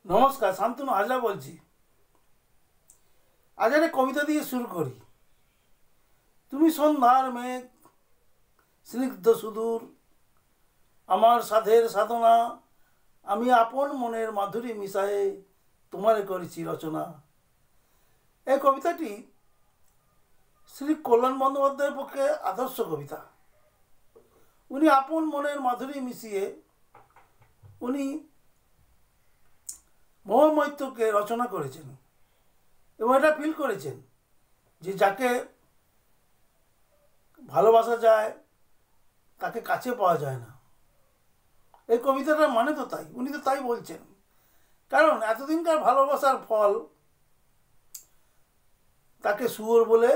নমস্কার, শান্তনু হাজরা বলছি। আজ একটা কবিতা দিয়ে শুরু করি। তুমি সন্ধ্যার মেঘ, স্নিগ্ধ সুদূর, আমার সাধের সাধনা, আমি আপন মনের মাধুরী মিশায়ে তোমারে করেছি রচনা। এই কবিতাটি শ্রী কল্যাণ বন্দ্যোপাধ্যায়ের পক্ষে আদর্শ কবিতা। উনি আপন মনের মাধুরী মিশিয়ে উনি মহামৈত্রকে রচনা করেছেন এবং এটা ফিল করেছেন যে যাকে ভালোবাসা যায় তাকে কাছে পাওয়া যায় না। এই কবিতাটার মানে তো তাই, উনি তো তাই বলছেন। কারণ এতদিনকার ভালোবাসার ফল তাকে শুয়োর বলে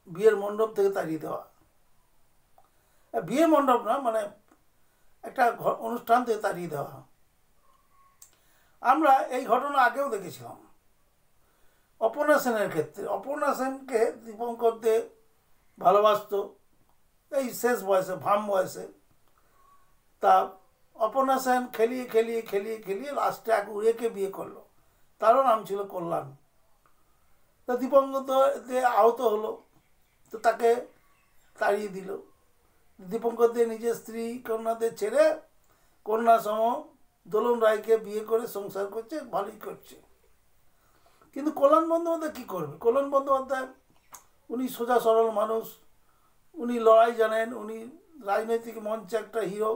বিয়ের মণ্ডপ থেকে তাড়িয়ে দেওয়া। বিয়ে মণ্ডপ না, মানে একটা অনুষ্ঠান থেকে তাড়িয়ে দেওয়া। আমরা এই ঘটনা আগেও দেখেছিলাম অপর্ণা সেনের ক্ষেত্রে। অপর্ণা সেনকে দীপঙ্কর দে ভালোবাসত এই শেষ বয়সে, ভাম বয়সে। তা অপর্ণা সেন খেলিয়ে খেলিয়ে খেলিয়ে খেলিয়ে লাস্টে এক উড়েকে বিয়ে করলো, তারও নাম ছিল কল্যাণ। তো দীপঙ্কর দে আহত হলো, তো তাকে তাড়িয়ে দিল। দীপঙ্কর দে নিজের স্ত্রী কন্যাদের ছেড়ে কন্যা সম দোলন রায়কে বিয়ে করে সংসার করছে, ভালোই করছে। কিন্তু কল্যাণ বন্দ্যোপাধ্যায় কী করবে? কল্যাণ বন্দ্যোপাধ্যায় উনি সোজা সরল মানুষ, উনি লড়াই জানেন, উনি রাজনৈতিক মঞ্চে একটা হিরো।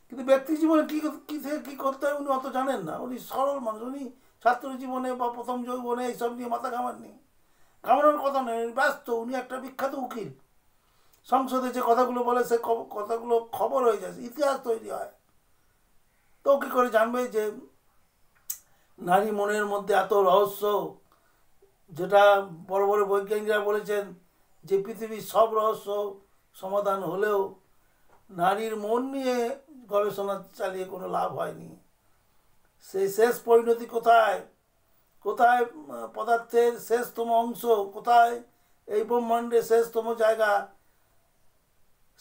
কিন্তু ব্যক্তি জীবনে কী কী থেকে কী করতে হয় উনি অত জানেন না। উনি সরল মানুষ, উনি ছাত্র জীবনে বা প্রথম যৌবনে এইসব নিয়ে মাথা ঘামাননি, ঘামানোর কথা নয়। ব্যস্ত, উনি একটা বিখ্যাত উকিল। সংসদে যে কথাগুলো বলে সে কথাগুলো খবর হয়ে যায়, ইতিহাস তৈরি হয়। তো কী করে জানবে যে নারী মনের মধ্যে এত রহস্য, যেটা বড় বড় বৈজ্ঞানিকরা বলেছেন যে পৃথিবীর সব রহস্য সমাধান হলেও নারীর মন নিয়ে গবেষণা চালিয়ে কোনো লাভ হয়নি। সেই শেষ পরিণতি কোথায়, কোথায় পদার্থের শেষতম অংশ, কোথায় এই ব্রহ্মাণ্ডের শেষতম জায়গা,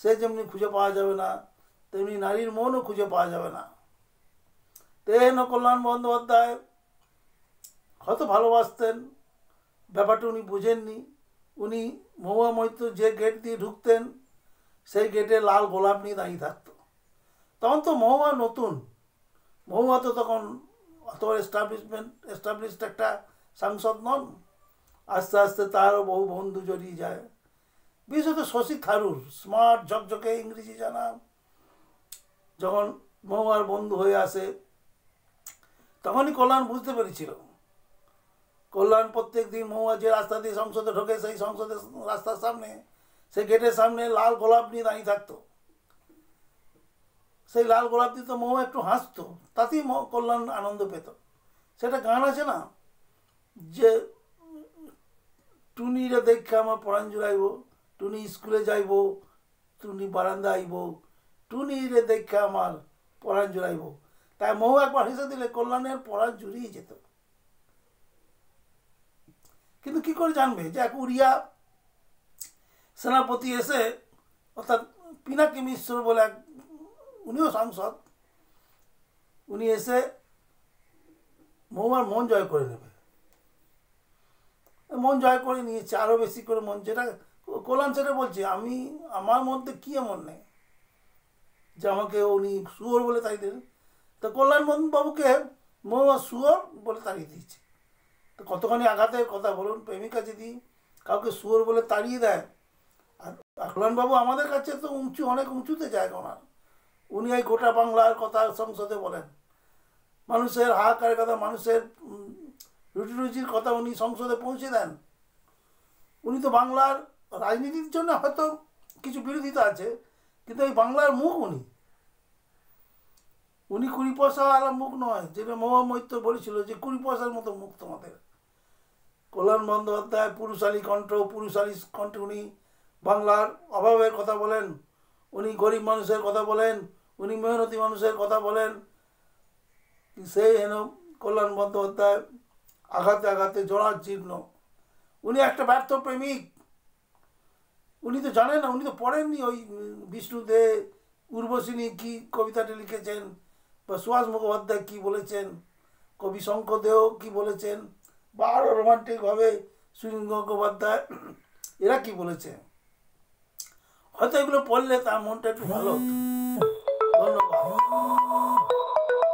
সে যেমনি খুঁজে পাওয়া যাবে না, তেমনি নারীর মনও খুঁজে পাওয়া যাবে না। তেন কল্যাণ বন্দ্যোপাধ্যায় হয়তো ভালোবাসতেন, ব্যাপারটা উনি বুঝেননি। উনি মহুয়া মৈত্র যে গেট দিয়ে ঢুকতেন সেই গেটে লাল গোলাপ নিয়ে দাঁড়িয়ে থাকতো। তখন তো মহুয়া নতুন, মহুয়া তো তখন অত এস্টাবলিশড একটা সাংসদ নন। আস্তে আস্তে তারও বহু বন্ধু জড়িয়ে যায়, বিশেষত শশী থারুর, স্মার্ট ঝকঝকে ইংরেজি জানা, যখন মহুয়ার বন্ধু হয়ে আসে তখনই কল্যাণ বুঝতে পেরেছিল। কল্যাণ প্রত্যেক দিন মহুয়া যে রাস্তা দিয়ে সংসদে ঢোকে সেই সংসদের রাস্তার সামনে, সেই গেটের সামনে লাল গোলাপ নিয়ে দাঁড়িয়ে থাকতো। সেই লাল গোলাপ দিয়ে তো মহুয়া একটু হাসতো, তাতেই কল্যাণ আনন্দ পেত। সেটা গান আছে না, যে টুনিরে দেখে আমার পরাণ জুড়াইব, টুনি স্কুলে যাইব, টুনি বারান্দা আইব, টুনিরে দেখে আমার পরাণ জুড়াইব। তাই মহু একবার হেসে দিলে কল্যাণের পরাণ জুড়িয়ে যেত। কিন্তু কি করে জানবে যে এক উড়িয়া সেনাপতি এসে, অর্থাৎ পিনাকি মিশ্র বলে এক, উনিও সাংসদ, উনি এসে মহুয়ার মন জয় করে নেবে। মন জয় করে নিয়েছে, আরও বেশি করে মন, যেটা কল্যাণ সেটা বলছে, আমি আমার মধ্যে কী এমন নেই যে আমাকে উনি শুয়োর বলে তাড়িয়ে দেবেন। তো কল্যাণ বাবুকে মহুয়া শুয়োর বলে তাড়িয়ে দিয়েছে। তো কতখানি আঘাতের কথা বলুন। প্রেমিকা যদি কাউকে শুয়োর বলে তাড়িয়ে দেয়, আর কল্যাণবাবু আমাদের কাছে তো উঁচু, অনেক উঁচুতে জায়গা ওনার। উনি এই গোটা বাংলার কথা সংসদে বলেন, মানুষের হাহাকারের কথা, মানুষের রুটি রুজির কথা উনি সংসদে পৌঁছে দেন। উনি তো বাংলার রাজনীতির জন্য হয়তো কিছু বিরোধিতা আছে, কিন্তু এই বাংলার মুখ উনি। উনি 20 পয়সাওয়ালা মুখ নয়, যেটা মহুয়া মৈত্র বলেছিল যে 20 পয়সার মতো মুখ তোমাদের। কল্যাণ বন্দ্যোপাধ্যায় পুরুষালী কণ্ঠ, পুরুষালী কণ্ঠে উনি বাংলার অভাবের কথা বলেন, উনি গরিব মানুষের কথা বলেন, উনি মেহনতি মানুষের কথা বলেন। সেই হেন কল্যাণ বন্দ্যোপাধ্যায় আঘাতে আঘাতে জড়ার জীর্ণ। উনি একটা ব্যর্থ প্রেমিক। উনি তো জানেন না, উনি তো পড়েননি ওই বিষ্ণু দে উর্বশিনী কি কবিতাটা লিখেছেন, বা সুভাষ মুখোপাধ্যায় কী বলেছেন, কবি শঙ্করদেও কী বলেছেন, বা আরও রোমান্টিকভাবে সুনীল গঙ্গোপাধ্যায় এরা কি বলেছে, হয়তো এগুলো পড়লে তার মনটা একটু ভালো হতো। ধন্যবাদ।